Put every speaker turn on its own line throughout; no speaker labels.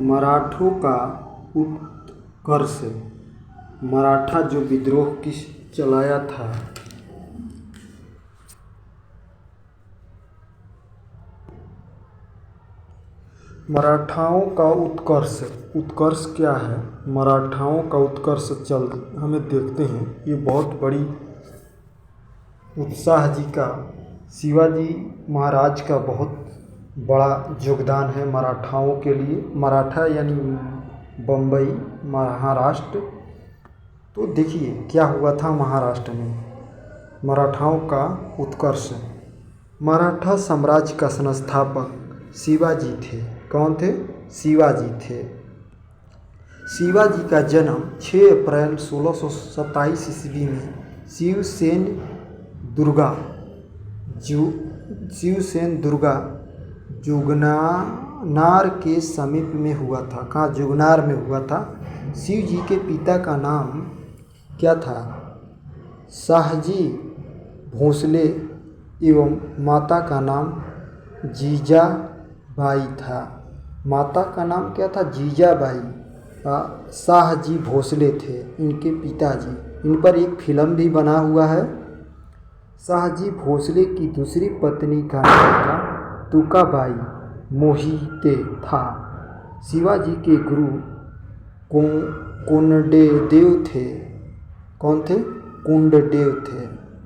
मराठों का उत्कर्ष। मराठा जो विद्रोह किस चलाया था। मराठाओं का उत्कर्ष। उत्कर्ष क्या है? मराठाओं का उत्कर्ष चल हमें देखते हैं। ये बहुत बड़ी उत्साह जी का, शिवाजी महाराज का बहुत बड़ा योगदान है मराठाओं के लिए। मराठा यानी बम्बई, महाराष्ट्र। तो देखिए क्या हुआ था महाराष्ट्र में। मराठाओं का उत्कर्ष। मराठा साम्राज्य का संस्थापक शिवाजी थे। कौन थे? शिवाजी थे। शिवाजी का जन्म 6 अप्रैल 1627 ईस्वी में शिवसेन दुर्गा जुगनार के समीप में हुआ था। कहाँ? जुगनार में हुआ था। शिव जी के पिता का नाम क्या था? शाहजी भोसले एवं माता का नाम जीजाबाई था। माता का नाम क्या था? जीजाबाई। शाहजी भोसले थे इनके पिताजी। इन पर एक फिल्म भी बना हुआ है। शाहजी भोसले की दूसरी पत्नी का नाम था तुकाबाई मोहिते था। शिवाजी के गुरु कुंडदेव थे। कौन थे?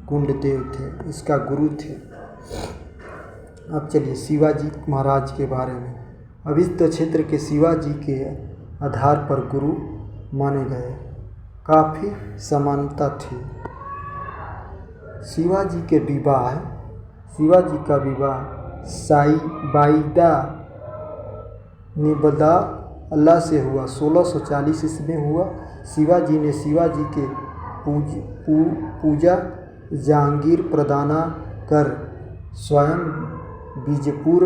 कुंडदेव थे इसका गुरु थे। अब चलिए शिवाजी महाराज के बारे में। अभिस्त क्षेत्र के शिवाजी के आधार पर गुरु माने गए। काफ़ी समानता थी। शिवाजी का विवाह साईबाईदा निबदा अल्लाह से हुआ। 1640 ईस्वी में हुआ। शिवाजी ने शिवाजी के पूजा जहांगीर प्रदाना कर स्वयं बीजपुर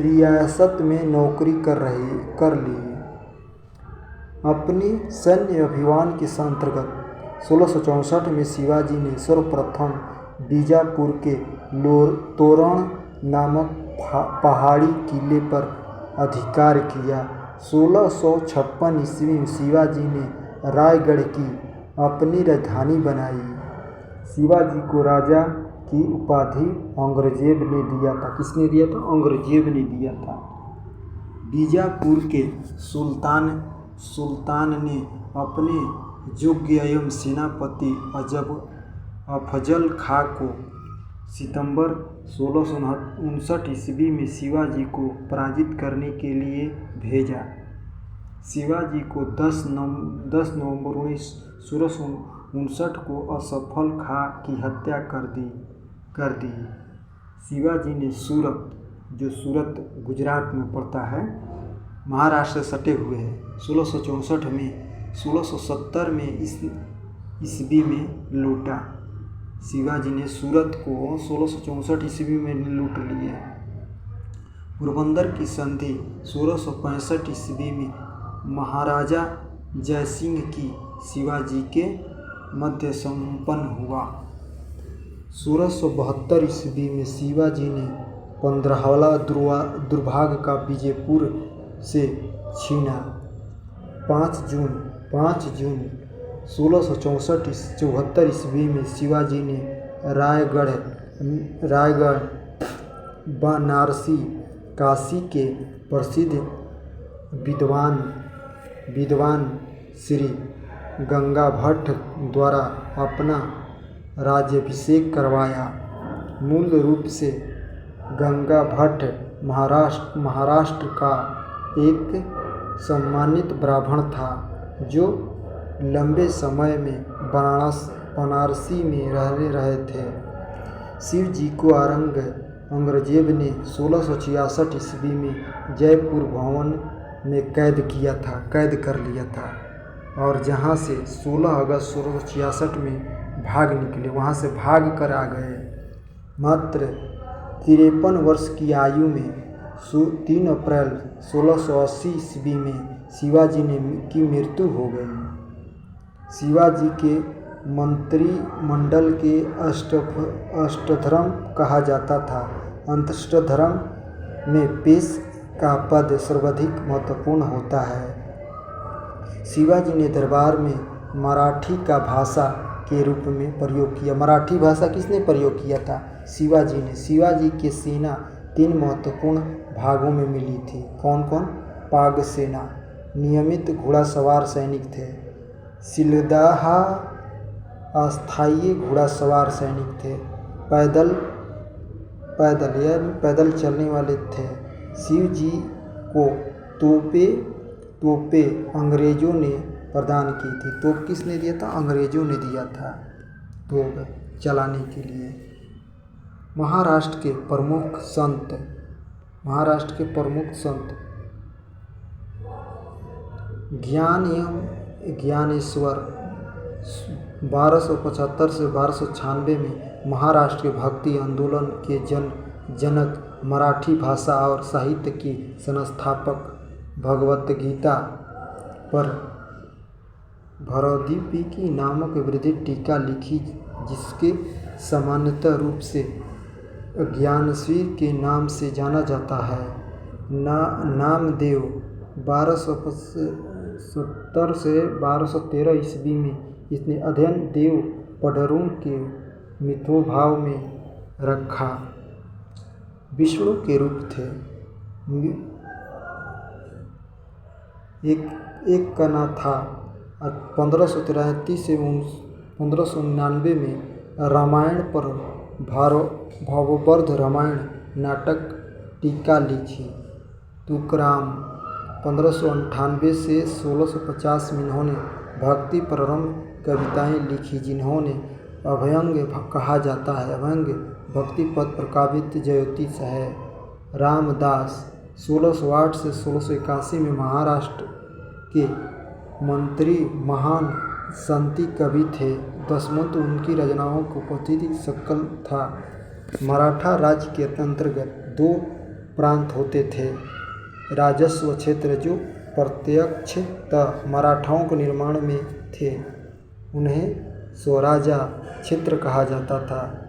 रियासत में नौकरी कर ली। अपनी सैन्य अभियान के अंतर्गत 1664 में शिवाजी ने सर्वप्रथम बीजापुर के तोरण नामक पहाड़ी किले पर अधिकार किया। 1656 ईस्वी में शिवाजी ने रायगढ़ की अपनी राजधानी बनाई। शिवाजी को राजा की उपाधि औरंगजेब ने दिया था। किसने दिया था? औरंगजेब ने दिया था। बीजापुर के सुल्तान ने अपने योग्य एवं सेनापति अफजल खां को सितंबर 1659 ईस्वी में शिवाजी को पराजित करने के लिए भेजा। शिवाजी को 10 नवंबर 1659 को असफल खां की हत्या कर दी। शिवाजी ने सूरत गुजरात में पड़ता है, महाराष्ट्र से सटे हुए है। 1664 में 1670 में ईस्वी में लूटा। शिवाजी ने सूरत को 1664 ईस्वी में लूट लिया। पोरबंदर की संधि 1665 ईस्वी में महाराजा जयसिंह की शिवाजी के मध्य संपन्न हुआ। 1672 ईस्वी में शिवाजी ने 15वां दुर्भाग्य का विजयपुर से छीना। 5 जून 1674 ईस्वी में शिवाजी ने रायगढ़ बनारसी काशी के प्रसिद्ध विद्वान श्री गंगा भट्ट द्वारा अपना राज्याभिषेक करवाया। मूल रूप से गंगा भट्ट महाराष्ट्र का एक सम्मानित ब्राह्मण था जो लंबे समय में बनारसी में रहे थे। शिव जी को औरंगजेब ने 1666 ईस्वी में जयपुर भवन में कैद कर लिया था और जहां से 16 अगस्त 1666 में भाग निकले। वहां से भाग कर आ गए। मात्र 53 वर्ष की आयु में 3 अप्रैल 1680 ईस्वी में शिवाजी की मृत्यु हो गई। शिवाजी के मंत्रिमंडल के अष्टधर्म कहा जाता था। अष्टधर्म में पेश का पद सर्वाधिक महत्वपूर्ण होता है। शिवाजी ने दरबार में मराठी का भाषा के रूप में प्रयोग किया। मराठी भाषा किसने प्रयोग किया था? शिवाजी ने। शिवाजी की सेना 3 महत्वपूर्ण भागों में मिली थी। कौन कौन? पाग सेना, नियमित घोड़ासवार सैनिक थे। सिलदाहा अस्थायी घोड़ासवार सैनिक थे। पैदल चलने वाले थे। शिव जी को तोपें अंग्रेजों ने प्रदान की थी। तोप किसने दिया था? अंग्रेजों ने दिया था तोप चलाने के लिए। महाराष्ट्र के प्रमुख संत ज्ञान एवं ज्ञानेश्वर 1275 से 1296 में महाराष्ट्र के भक्ति आंदोलन के जनक, मराठी भाषा और साहित्य की संस्थापक, भगवत गीता पर भरतद्वीपी नामक वृद्धि टीका लिखी, जिसके सामान्यतः रूप से ज्ञानश्री के नाम से जाना जाता है। नामदेव 1270 से 1213 ईस्वी में इसने अध्ययन देव पढ़रुओं के मिथोभाव में रखा। विष्णु के रूप थे। एक का नाम था। 1583 से 1599 में रामायण पर भाववर्ध रामायण नाटक टीका लिखी। तुकाराम 1598 से 1650 में इन्होंने भक्ति प्रारंभ कविताएं लिखी, जिन्होंने अभंग कहा जाता है। अभंग भक्ति पद पर काव्य ज्योतिष है। रामदास 1608 से 1681 में महाराष्ट्र के मंत्री, महान संती कवि थे। दसमंत उनकी रचनाओं को प्रसिद्ध शक्ल था। मराठा राज्य के अंतर्गत 2 प्रांत होते थे। राजस्व क्षेत्र जो प्रत्यक्षतः मराठाओं के निर्माण में थे, उन्हें स्वराजा क्षेत्र कहा जाता था।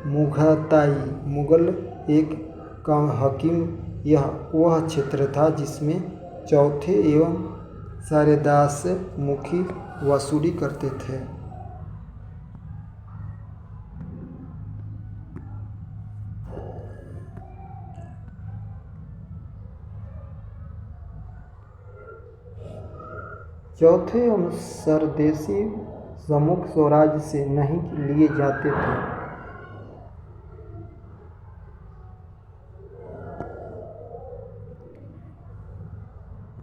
मुघताई मुगल एक हकीम यह वह क्षेत्र था जिसमें चौथे एवं सारेदास मुखी वसूली करते थे। चौथे एवं सरदेशी समुख स्वराज से नहीं लिए जाते थे।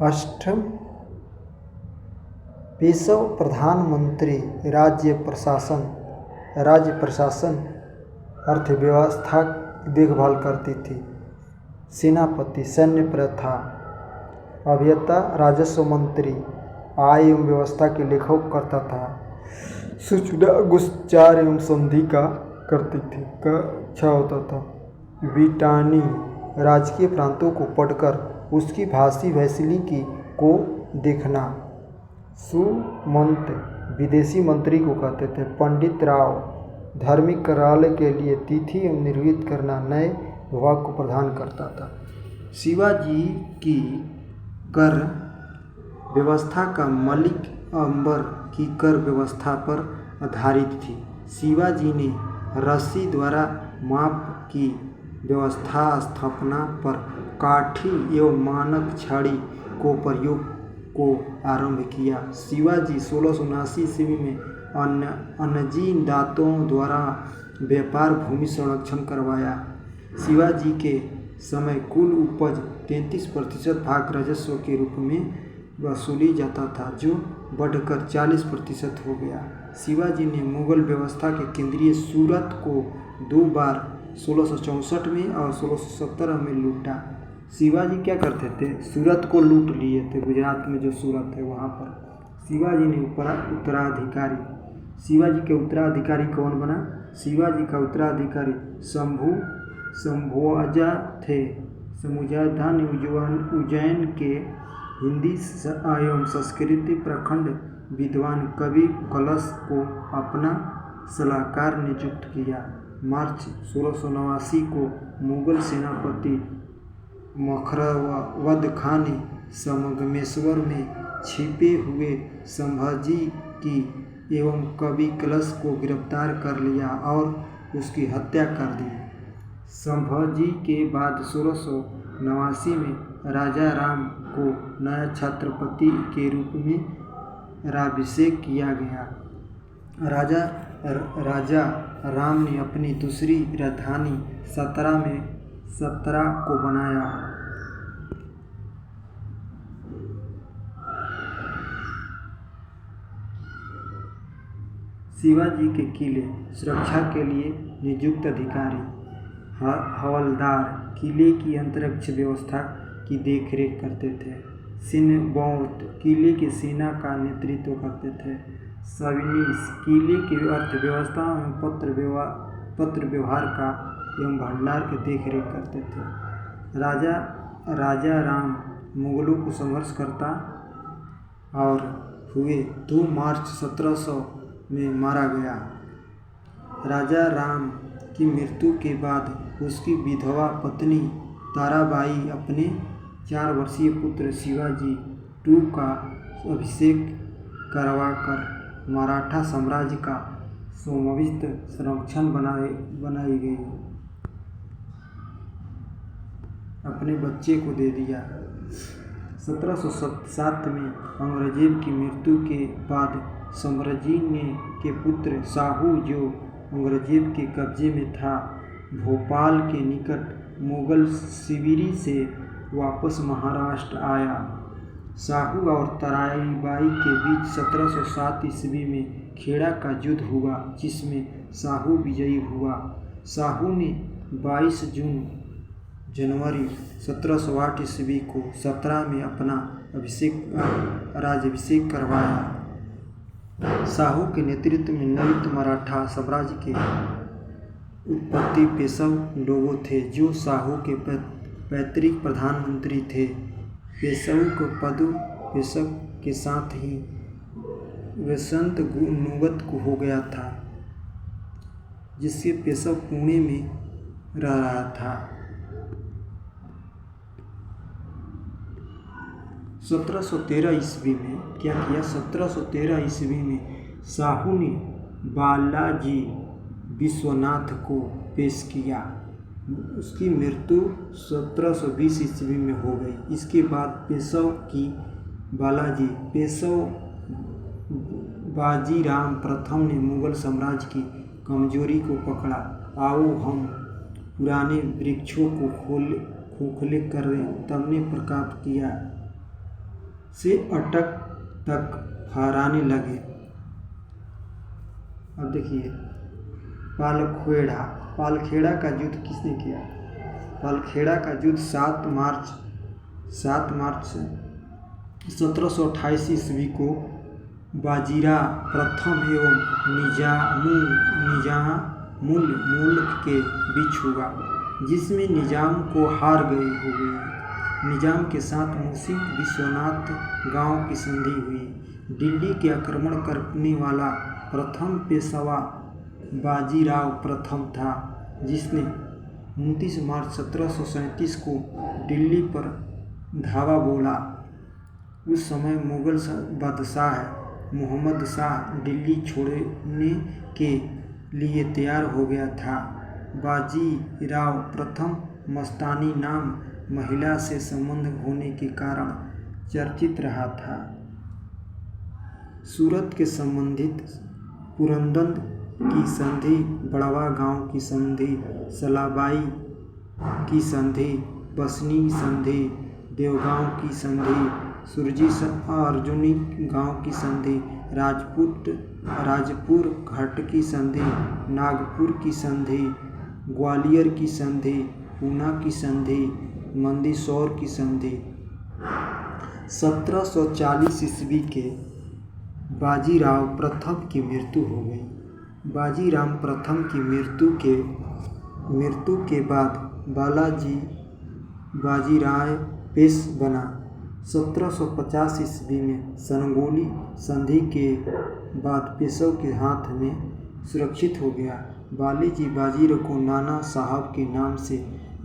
अष्टम पेशव प्रधानमंत्री राज्य प्रशासन अर्थव्यवस्था की देखभाल करती थी। सेनापति सैन्य प्रथा, अभियंता राजस्व मंत्री आय एवं व्यवस्था के लेखा करता था। सूचना गुप्तचार एवं संधि का करती थी का अच्छा होता था। विटानी राजकीय प्रांतों को पढ़कर उसकी भाषी वैशिली को देखना। सुमंत विदेशी मंत्री को कहते थे। पंडित राव धार्मिक कार्यालय के लिए तिथि एवं निर्मित करना नए विभाग को प्रदान करता था। शिवाजी की कर व्यवस्था का मलिक अंबर की कर व्यवस्था पर आधारित थी। शिवाजी ने रस्सी द्वारा माप की व्यवस्था स्थापना पर काठी एवं मानक छड़ी को प्रयोग को आरंभ किया। शिवाजी 1679 ईस्वी में अनजी दातों द्वारा व्यापार भूमि संरक्षण करवाया। शिवाजी के समय कुल उपज 33% भाग राजस्व के रूप में वसूली जाता था, जो बढ़कर 40% हो गया। शिवाजी ने मुगल व्यवस्था के केंद्रीय सूरत को 2 बार 1664 में और 1617 में लूटा। शिवाजी क्या करते थे? सूरत को लूट लिए थे। गुजरात में जो सूरत है वहाँ पर शिवाजी ने उत्तराधिकारी। शिवाजी के उत्तराधिकारी कौन बना? शिवाजी का उत्तराधिकारी शंभुराजा थे। शंभुराजा ने उज्जैन के हिंदी एवं संस्कृत प्रखंड विद्वान कवि कलश को अपना सलाहकार नियुक्त किया। मार्च 1689 को मुगल सेनापति मखरवद खां ने संगमेश्वर में छिपे हुए संभाजी की एवं कवि कलश को गिरफ्तार कर लिया और उसकी हत्या कर दी। संभाजी के बाद 1689 में राजा राम को नया छत्रपति के रूप में राज्याभिषेक किया गया। राजा राम ने अपनी दूसरी राजधानी सतरा को बनाया। शिवाजी के किले सुरक्षा के लिए नियुक्त अधिकारी हवलदार किले की अंतरिक्ष व्यवस्था की देखरेख करते थे। सिनबौत किले की सेना का नेतृत्व करते थे। सविनीस किले की अर्थव्यवस्था एवं पत्र व्यवहार का एवं भंडार की देखरेख करते थे। राजा राम मुगलों को संघर्ष करता और हुए 2 मार्च 1700 में मारा गया। राजा राम की मृत्यु के बाद उसकी विधवा पत्नी ताराबाई अपने 4 वर्षीय पुत्र शिवाजी II का अभिषेक करवाकर मराठा साम्राज्य का स्वामित्व संरक्षण बनाई गई। अपने बच्चे को दे दिया। 1707 में औरंगजेब की मृत्यु के बाद सम्राजी के पुत्र शाहू, जो औरंगजेब के कब्जे में था, भोपाल के निकट मुगल शिविर से वापस महाराष्ट्र आया। शाहू और ताराबाई के बीच 1707 ईस्वी में खेड़ा का युद्ध हुआ, जिसमें शाहू विजयी हुआ। शाहू ने 22 जनवरी 1708 ईस्वी को सतरा में अपना राज्याभिषेक करवाया। शाहू के नेतृत्व में नवीन मराठा साम्राज्य के उत्पत्ति पेशवा लोग थे, जो शाहू के पैतृक प्रधानमंत्री थे। पेशवा को पद पेशवा के साथ ही वसंत नुगत हो गया था, जिससे पेशवा पुणे में रह रहा था। 1713 ईस्वी में क्या किया? 1713 ईस्वी में शाहू ने बालाजी विश्वनाथ को पेश किया। उसकी मृत्यु 1720 ईस्वी में हो गई। इसके बाद पेशवा की पेशवा बाजीराव प्रथम ने मुगल साम्राज्य की कमजोरी को पकड़ा। आओ हम पुराने वृक्षों को खोखले कर दें, तमने प्रताप किया से अटक तक फहराने लगे। अब देखिए पालखेड़ा का युद्ध किसने किया? पालखेड़ा का युद्ध 7 मार्च 1728 ईस्वी को बाजीराव प्रथम एवं निजामुल मुल्क के बीच हुआ, जिसमें निजाम को हार हो गई। निजाम के साथ मुंशी विश्वनाथ गांव की संधि हुई। दिल्ली के आक्रमण करने वाला प्रथम पेशवा बाजीराव प्रथम था, जिसने 29 मार्च 1737 को दिल्ली पर धावा बोला। उस समय मुगल बादशाह मुहम्मद शाह दिल्ली छोड़ने के लिए तैयार हो गया था। बाजीराव प्रथम मस्तानी नाम महिला से संबंध होने के कारण चर्चित रहा था। सूरत के संबंधित पुरंदर की संधि, बड़वा गांव की संधि, सलाबाई की संधि, बसनी संधि, देवगांव की संधि, सुरजी अर्जुनी गांव की संधि, राजपुर घाट की संधि, नागपुर की संधि, ग्वालियर की संधि, पूना की संधि, मंदसौर की संधि। 1740 ईस्वी के बाजीराव प्रथम की मृत्यु हो गई। बाजीराव प्रथम की मृत्यु के बाद बाजीराव पेश बना। 1750 ईस्वी में सनगोली संधि के बाद पेशवा के हाथ में सुरक्षित हो गया। बालाजी बाजीराव को नाना साहब के नाम से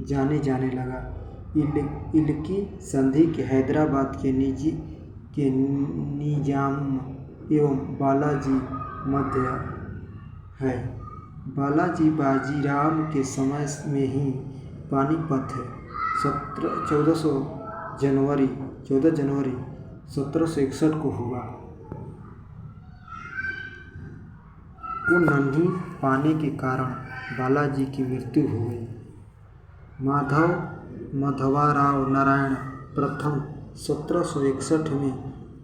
जाने लगा। इल्की संधि के हैदराबाद के निजाम एवं बालाजी मध्य है। बालाजी बाजीराव के समय में ही पानीपत है। 14 जनवरी 1761 को हुआ। वो नहीं पाने के कारण बालाजी की मृत्यु हो गई। माधवराव नारायण प्रथम 1761 में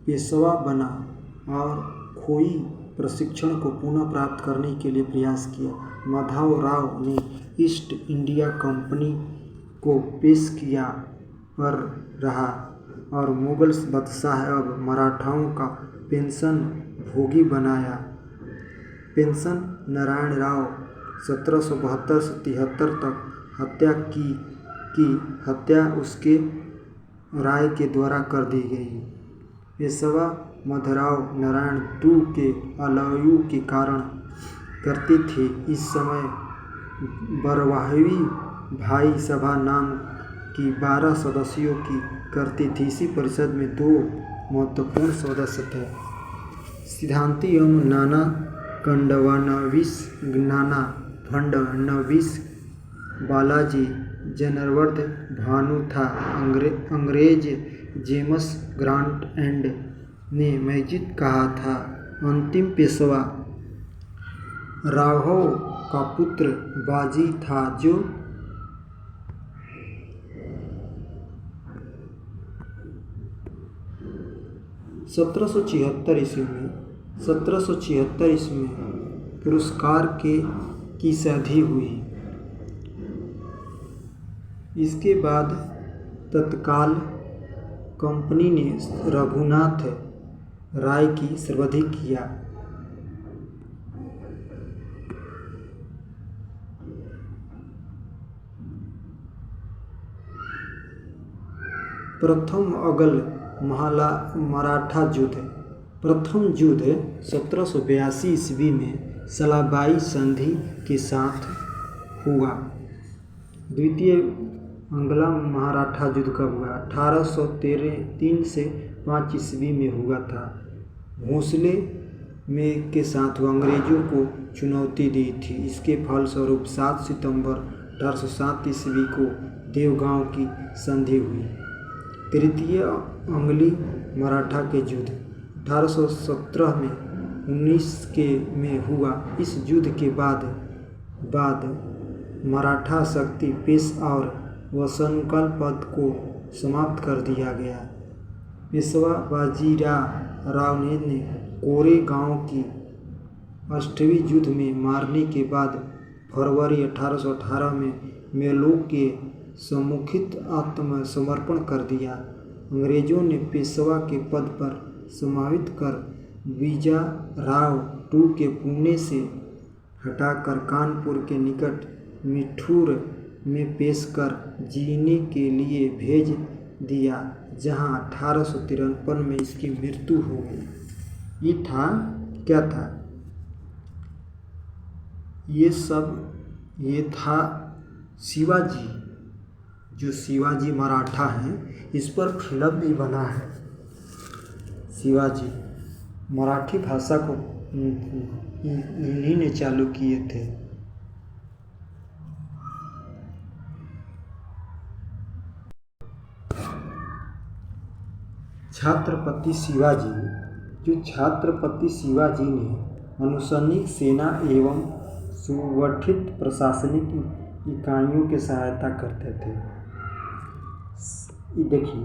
पेशवा बना और खोई प्रशिक्षण को पुनः प्राप्त करने के लिए प्रयास किया। माधवराव ने ईस्ट इंडिया कंपनी को पेश किया पर रहा और मुगल बादशाह अब मराठाओं का पेंशन भोगी बनाया। पेंशन नारायण राव 1772 से 73 तक हत्या उसके राय के द्वारा कर दी गई। पेशवा माधवराव नारायण II के आयु के कारण करते थे। इस समय बरवाहवी भाई सभा नाम की 12 सदस्यों की करती थी। इसी परिषद में 2 महत्वपूर्ण सदस्य थे, सिद्धांति एवं नाना फडणवीस। बालाजी जनरवर्ध भानु था। अंग्रेज जेम्स ग्रांट एंड ने मजीद कहा था। अंतिम पेशवा राघव का पुत्र बाजी था जो 1776 ईस्वी में पुरस्कार की शादी हुई। इसके बाद तत्काल कंपनी ने रघुनाथ राय की सर्वाधिक किया। प्रथम अगल मराठा युद्ध। प्रथम युद्ध 1782 ईस्वी में सलाबाई संधि के साथ हुआ। द्वितीय अंगला मराठा युद्ध कब हुआ? 1803 से 5 ईस्वी में हुआ था। भोंसले में के साथ वो अंग्रेजों को चुनौती दी थी। इसके फलस्वरूप 7 सितंबर 1807 ईस्वी को देवगांव की संधि हुई। तृतीय अंगली मराठा के युद्ध 1817 में 19 में हुआ। इस युद्ध के बाद मराठा शक्ति पेश और वसनकल पद को समाप्त कर दिया गया। पेशवा बाजीराव ने कोरेगांव की 8वीं युद्ध में मारने के बाद फरवरी 1818 में मेलों के सम्मुखित आत्मसमर्पण कर दिया। अंग्रेजों ने पेशवा के पद पर समाहित कर बाजीराव II के पुणे से हटाकर कानपुर के निकट मिठूर में पेश कर जीने के लिए भेज दिया, जहां 1853 में इसकी मृत्यु हो गई। क्या था ये था शिवाजी, जो शिवाजी मराठा हैं। इस पर फिल्म भी बना है। शिवाजी मराठी भाषा को इन्हीं ने चालू किए थे। छत्रपति शिवाजी ने अनुसैनिक सेना एवं सुगठित प्रशासनिक इकाइयों की सहायता करते थे। देखिए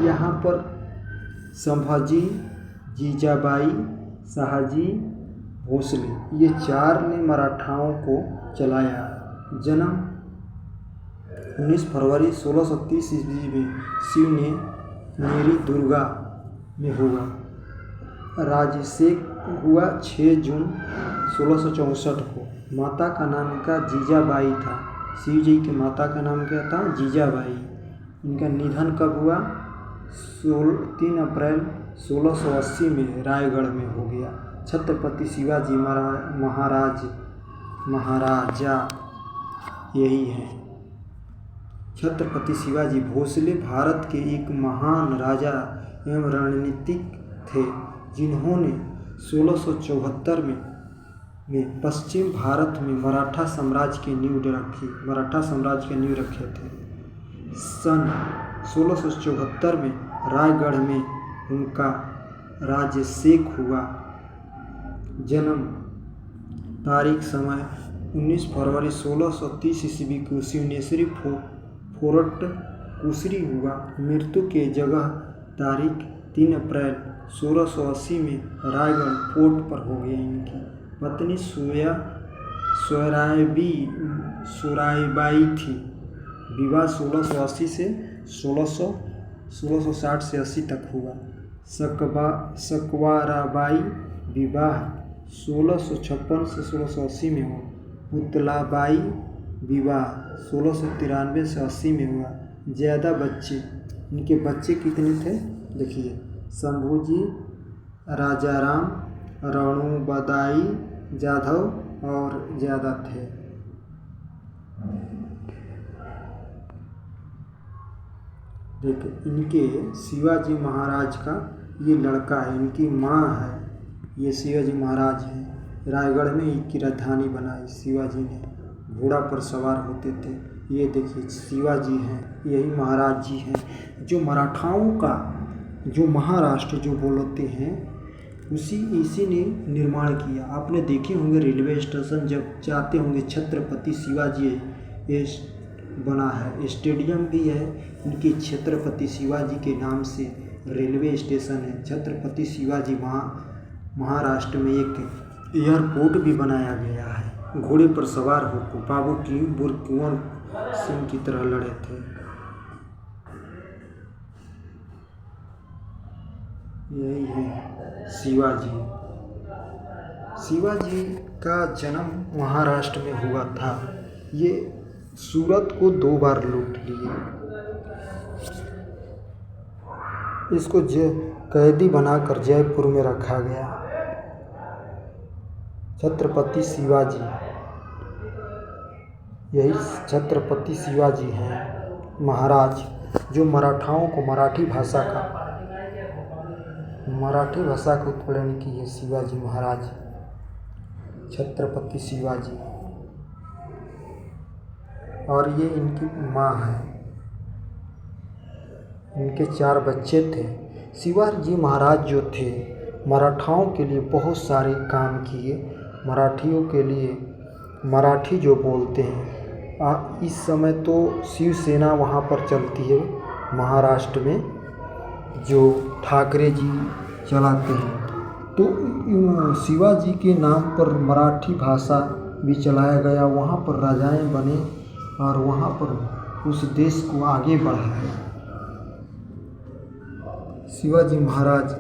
यहाँ पर संभाजी, जीजाबाई, शाहजी भोसले, ये 4 ने मराठाओं को चलाया। जन्म 19 फरवरी 1630 ईस्वी में शिव ने मेरी दुर्गा में हुआ। राजाभिषेक हुआ 6 जून 1664 को। माता का नाम का जीजाबाई था। शिव जी की माता का नाम क्या था? जीजाबाई। इनका निधन कब हुआ? 3 अप्रैल 1680 में रायगढ़ में हो गया। छत्रपति शिवाजी महाराजा यही हैं। छत्रपति शिवाजी भोसले भारत के एक महान राजा एवं रणनीतिक थे, जिन्होंने 1674 में पश्चिम भारत में मराठा साम्राज्य की नींव रखे थे। सन 1674 में रायगढ़ में उनका राज्याभिषेक हुआ। जन्म तारीख समय 19 फरवरी 1630 ईस्वी को शिवनेश्वरी फोर्ट कुसरी हुआ। मृत्यु के जगह तारीख 3 अप्रैल 1680 में रायगढ़ फोर्ट पर हो गया। इनकी पत्नी सोराईबाई थी। विवाह 1680 से 1660 से 80 तक हुआ। सकवाराबाई विवाह 1656 से 1680 में हुआ। पुतलाबाई विवाह 1693 से 80 में हुआ। ज़्यादा बच्चे, इनके बच्चे कितने थे देखिए, शंभूजी, राजाराम, रणुबदाई जाधव और ज़्यादा थे। देखिए इनके शिवाजी महाराज का ये लड़का है, इनकी माँ है, ये शिवाजी महाराज हैं। रायगढ़ में इनकी राजधानी बनाई शिवाजी ने, घोड़ा पर सवार होते थे। ये देखिए शिवाजी हैं, यही महाराज जी हैं। जो मराठाओं का जो महाराष्ट्र जो बोलते हैं इसी ने निर्माण किया। आपने देखे होंगे रेलवे स्टेशन जब जाते होंगे, छत्रपति शिवाजी ये बना है, स्टेडियम भी है इनके छत्रपति शिवाजी के नाम से रेलवे स्टेशन है। छत्रपति शिवाजी महाराष्ट्र में एक एयरपोर्ट भी बनाया गया है। घोड़े पर सवार होकर बाबू कुंवर सिंह की तरह लड़े थे। यही है शिवाजी। शिवाजी का जन्म महाराष्ट्र में हुआ था। ये सूरत को 2 बार लूट लिए। इसको कैदी बनाकर जयपुर में रखा गया। छत्रपति शिवाजी, यही छत्रपति शिवाजी हैं महाराज, जो मराठाओं को मराठी भाषा का उत्पीड़न किए। शिवाजी महाराज, छत्रपति शिवाजी, और ये इनकी माँ है। इनके 4 बच्चे थे। शिवाजी महाराज जो थे मराठाओं के लिए बहुत सारे काम किए। मराठियों के लिए, मराठी जो बोलते हैं, इस समय तो शिवसेना वहाँ पर चलती है महाराष्ट्र में, जो ठाकरे जी चलाते हैं। तो शिवाजी के नाम पर मराठी भाषा भी चलाया गया। वहाँ पर राजाएं बने और वहाँ पर उस देश को आगे बढ़ाया। शिवाजी महाराज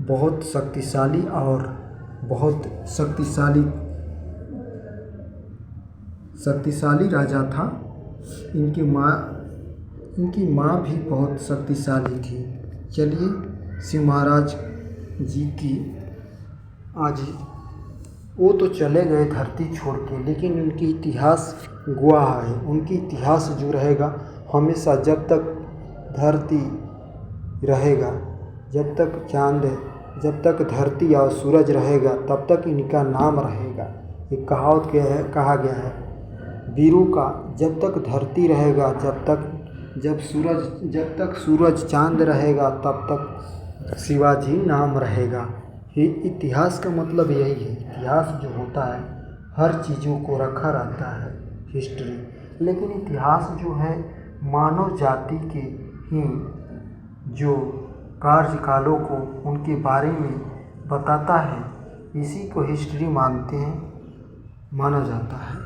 बहुत शक्तिशाली और बहुत शक्तिशाली राजा था। इनकी माँ भी बहुत शक्तिशाली थी। चलिए शिव महाराज जी की आज वो तो चले गए धरती छोड़ के, लेकिन उनकी इतिहास गवाह है। उनकी इतिहास जो रहेगा हमेशा, जब तक धरती रहेगा, जब तक चांद, जब तक धरती और सूरज रहेगा, तब तक इनका नाम रहेगा। एक कहावत कहा गया है वीरों का, जब तक धरती रहेगा, जब तक सूरज चांद रहेगा, तब तक शिवाजी नाम रहेगा। ये इतिहास का मतलब यही है। इतिहास जो होता है हर चीज़ों को रखा रहता है, हिस्ट्री। लेकिन इतिहास जो है मानव जाति के ही जो कार्यकालों को, उनके बारे में बताता है, इसी को हिस्ट्री माना जाता है।